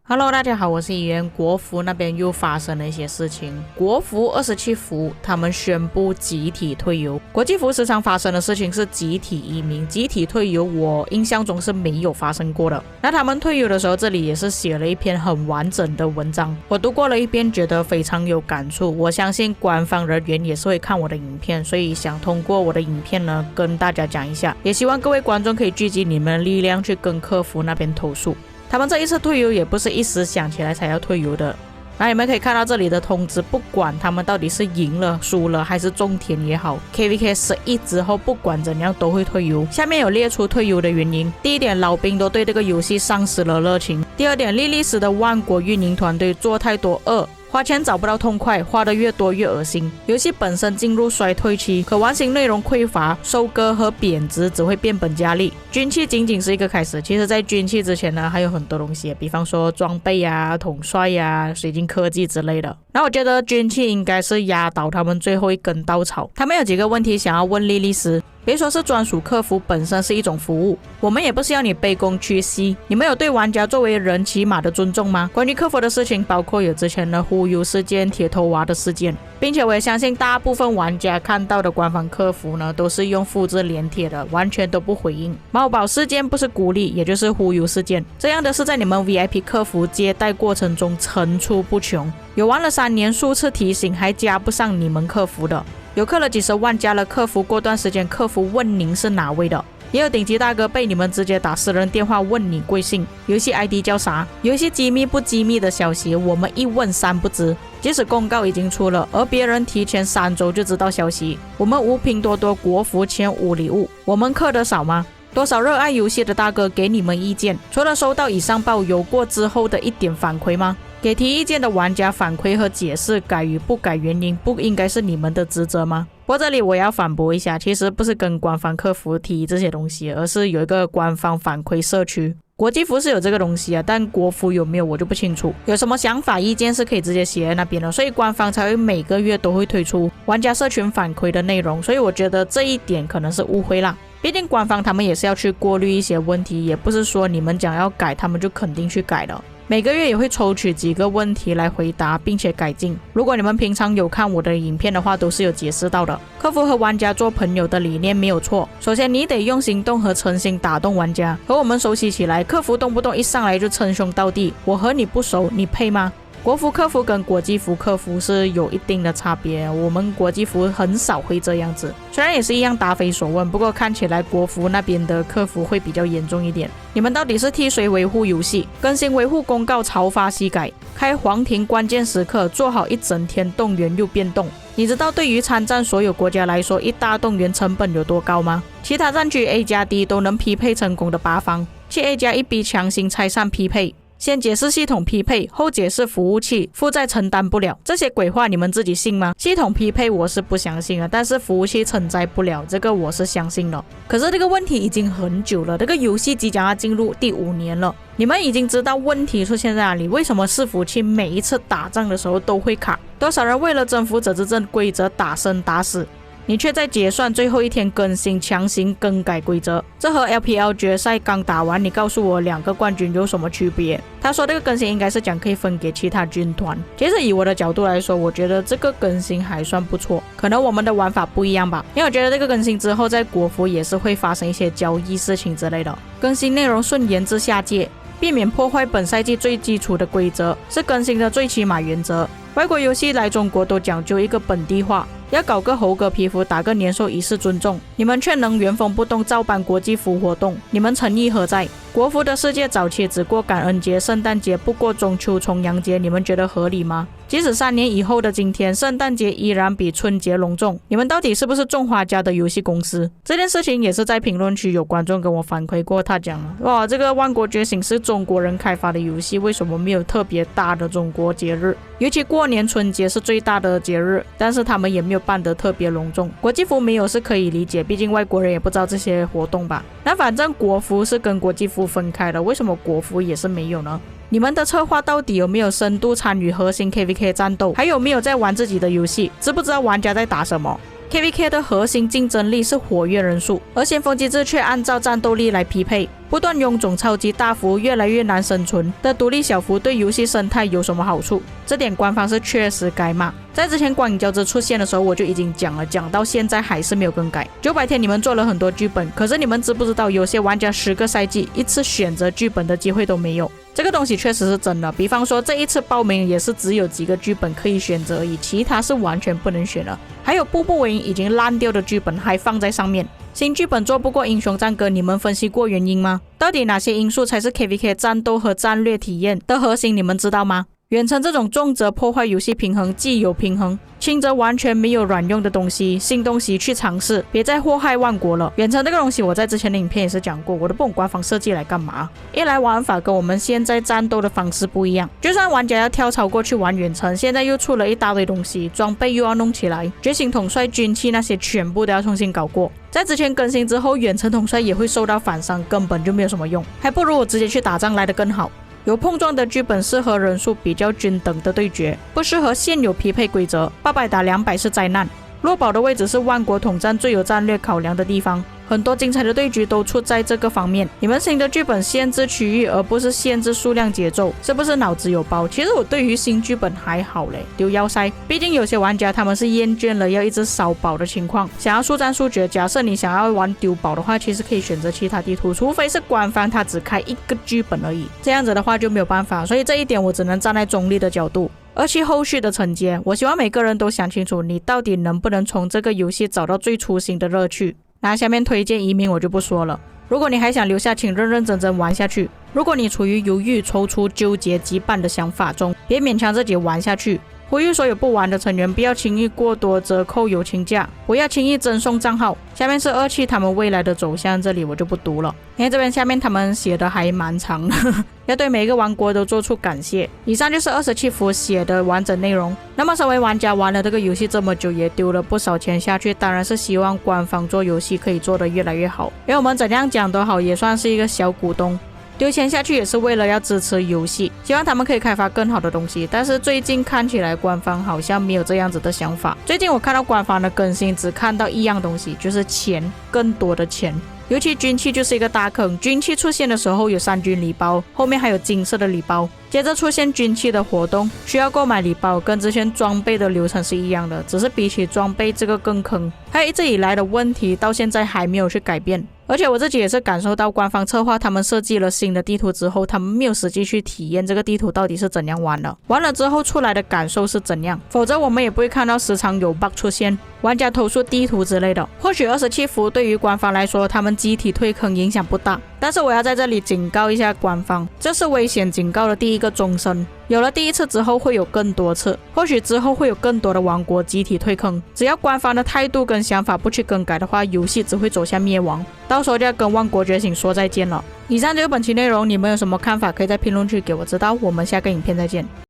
Hello， 大家好，我是议员。国服那边又发生了一些事情。国服27服他们宣布集体退游。国际服时常发生的事情是集体移民、集体退游，我印象中是没有发生过的。那他们退游的时候，这里也是写了一篇很完整的文章，我读过了一遍，觉得非常有感触。我相信官方人员也是会看我的影片，所以想通过我的影片呢跟大家讲一下，也希望各位观众可以聚集你们的力量去跟客服那边投诉。他们这一次退游也不是一时想起来才要退游的。那你们可以看到这里的通知，不管他们到底是赢了输了还是种田也好， KVK 11之后不管怎样都会退游。下面有列出退游的原因。第一点，老兵都对这个游戏丧失了热情。第二点，莉莉丝的万国运营团队做太多恶，花钱找不到痛快，花的越多越恶心。游戏本身进入衰退期，可玩性内容匮乏，收割和贬值只会变本加厉。军器仅仅是一个开始，其实在军器之前呢还有很多东西，比方说装备啊、统帅啊、水晶科技之类的。那我觉得军器应该是压倒他们最后一根稻草。他们有几个问题想要问莉莉丝，别说是专属客服本身是一种服务，我们也不是要你卑躬屈膝。你们有对玩家作为人起码的尊重吗？关于客服的事情，包括有之前的忽悠事件、铁头娃的事件，并且我也相信大部分玩家看到的官方客服呢都是用复制连贴的，完全都不回应。猫宝事件不是孤立，也就是忽悠事件，这样的是在你们 VIP 客服接待过程中层出不穷，有玩了3年数次提醒还加不上你们客服的，有氪了几十万加了客服，过段时间客服问您是哪位的，也有顶级大哥被你们直接打私人电话问你贵姓，游戏 ID 叫啥，游戏机密不机密的消息我们一问三不知，即使公告已经出了，而别人提前3周就知道消息。我们无拼多多国服前5礼物，我们氪得少吗？多少热爱游戏的大哥给你们意见？除了收到以上报，有过之后的一点反馈吗？给提意见的玩家反馈和解释改与不改原因，不应该是你们的职责吗？不过这里我也要反驳一下，其实不是跟官方客服提这些东西，而是有一个官方反馈社区。国际服是有这个东西啊，但国服有没有我就不清楚。有什么想法意见是可以直接写在那边的，所以官方才会每个月都会推出玩家社群反馈的内容，所以我觉得这一点可能是误会啦。毕竟官方他们也是要去过滤一些问题，也不是说你们讲要改他们就肯定去改了。每个月也会抽取几个问题来回答并且改进，如果你们平常有看我的影片的话，都是有解释到的。客服和玩家做朋友的理念没有错，首先你得用行动和诚心打动玩家，和我们熟悉起来。客服动不动一上来就称兄道弟，我和你不熟，你配吗？国服客服跟国际服客服是有一定的差别，我们国际服很少会这样子，虽然也是一样答非所问，不过看起来国服那边的客服会比较严重一点。你们到底是替谁维护游戏？更新维护公告朝发夕改，开黄庭关键时刻做好一整天动员又变动。你知道对于参战所有国家来说，一大动员成本有多高吗？其他战区 A+D 都能匹配成功的8方，去 A+1 逼强行拆散匹配，先解释系统匹配，后解释服务器负载承担不了，这些鬼话你们自己信吗？系统匹配我是不相信的，但是服务器承载不了，这个我是相信的。可是这个问题已经很久了，这个游戏即将要进入第5年了，你们已经知道问题出现在哪里，为什么伺服器每一次打仗的时候都会卡？多少人为了征服者之阵规则打生打死，你却在结算最后一天更新强行更改规则，这和 LPL 决赛刚打完你告诉我2个冠军有什么区别？他说这个更新应该是讲可以分给其他军团。其实以我的角度来说，我觉得这个更新还算不错，可能我们的玩法不一样吧，因为我觉得这个更新之后在国服也是会发生一些交易事情之类的。更新内容顺延至下届，避免破坏本赛季最基础的规则，是更新的最起码原则。外国游戏来中国都讲究一个本地化，要搞个猴哥皮肤，打个年兽仪式尊重，你们却能原封不动照办国际服活动，你们诚意何在？国服的世界早期只过感恩节、圣诞节，不过中秋、重阳节，你们觉得合理吗？即使3年以后的今天，圣诞节依然比春节隆重，你们到底是不是种花家的游戏公司？这件事情也是在评论区有观众跟我反馈过，他讲哇，这个万国觉醒是中国人开发的游戏，为什么没有特别大的中国节日？尤其过年春节是最大的节日，但是他们也没有办得特别隆重。国际服没有是可以理解，毕竟外国人也不知道这些活动吧。那反正国服是跟国际服分开的，为什么国服也是没有呢？你们的策划到底有没有深度参与核心 KVK 战斗？还有没有在玩自己的游戏？知不知道玩家在打什么？ KVK 的核心竞争力是活跃人数，而先锋机制却按照战斗力来匹配。不断臃肿超级大服越来越难生存的独立小服对游戏生态有什么好处？这点官方是确实该骂。在之前光影交织出现的时候我就已经讲了，讲到现在还是没有更改。900天你们做了很多剧本，可是你们知不知道有些玩家10个赛季一次选择剧本的机会都没有？这个东西确实是真的，比方说这一次报名也是只有几个剧本可以选择而已，其他是完全不能选了。还有步步为营已经烂掉的剧本还放在上面。新剧本做不过英雄战歌，你们分析过原因吗？到底哪些因素才是 KVK 战斗和战略体验的核心，你们知道吗？远程这种重则破坏游戏平衡，既有平衡，轻则完全没有软用的东西，新东西去尝试，别再祸害万国了。远程这个东西我在之前的影片也是讲过，我都不懂官方设计来干嘛。一来玩法跟我们现在战斗的方式不一样，就算玩家要跳槽过去玩远程，现在又出了一大堆东西，装备又要弄起来，觉醒统帅军器那些全部都要重新搞过。在之前更新之后，远程统帅也会受到反伤，根本就没有什么用，还不如我直接去打仗来得更好。有碰撞的剧本适合人数比较均等的对决，不适合现有匹配规则。800打200是灾难。落宝的位置是万国统战最有战略考量的地方，很多精彩的对局都出在这个方面。你们新的剧本限制区域而不是限制数量节奏，是不是脑子有包？其实我对于新剧本还好嘞，丢要塞。毕竟有些玩家他们是厌倦了要一直烧宝的情况，想要速战速决。假设你想要玩丢宝的话，其实可以选择其他地图，除非是官方他只开一个剧本而已，这样子的话就没有办法。所以这一点我只能站在中立的角度。而其后续的承接，我希望每个人都想清楚，你到底能不能从这个游戏找到最初心的乐趣。那下面推荐移民我就不说了，如果你还想留下，请认认真真玩下去。如果你处于犹豫、踌躇、纠结、羁绊的想法中，别勉强自己玩下去。呼吁所有不玩的成员不要轻易过多折扣友情价，不要轻易赠送账号。下面是二期他们未来的走向，这里我就不读了，因为这边下面他们写的还蛮长的要对每个王国都做出感谢。以上就是27伏写的完整内容。那么身为玩家玩了这个游戏这么久，也丢了不少钱下去，当然是希望官方做游戏可以做得越来越好，因为我们怎样讲都好，也算是一个小股东，丢钱下去也是为了要支持游戏，希望他们可以开发更好的东西。但是最近看起来官方好像没有这样子的想法。最近我看到官方的更新只看到一样东西，就是钱，更多的钱。尤其军器就是一个大坑，军器出现的时候有3军礼包，后面还有金色的礼包，接着出现军器的活动，需要购买礼包，跟之前装备的流程是一样的，只是比起装备这个更坑。还有一直以来的问题到现在还没有去改变。而且我自己也是感受到官方策划他们设计了新的地图之后，他们没有实际去体验这个地图到底是怎样玩的，玩了之后出来的感受是怎样，否则我们也不会看到时常有 bug 出现，玩家投诉地图之类的。或许27伏对于官方来说他们集体退坑影响不大，但是我要在这里警告一下官方，这是危险警告的第一个钟声。有了第一次之后会有更多次，或许之后会有更多的王国集体退坑，只要官方的态度跟想法不去更改的话，游戏只会走向灭亡，到时候就要跟万国觉醒说再见了。以上就是本期内容，你们有什么看法可以在评论区给我知道，我们下个影片再见。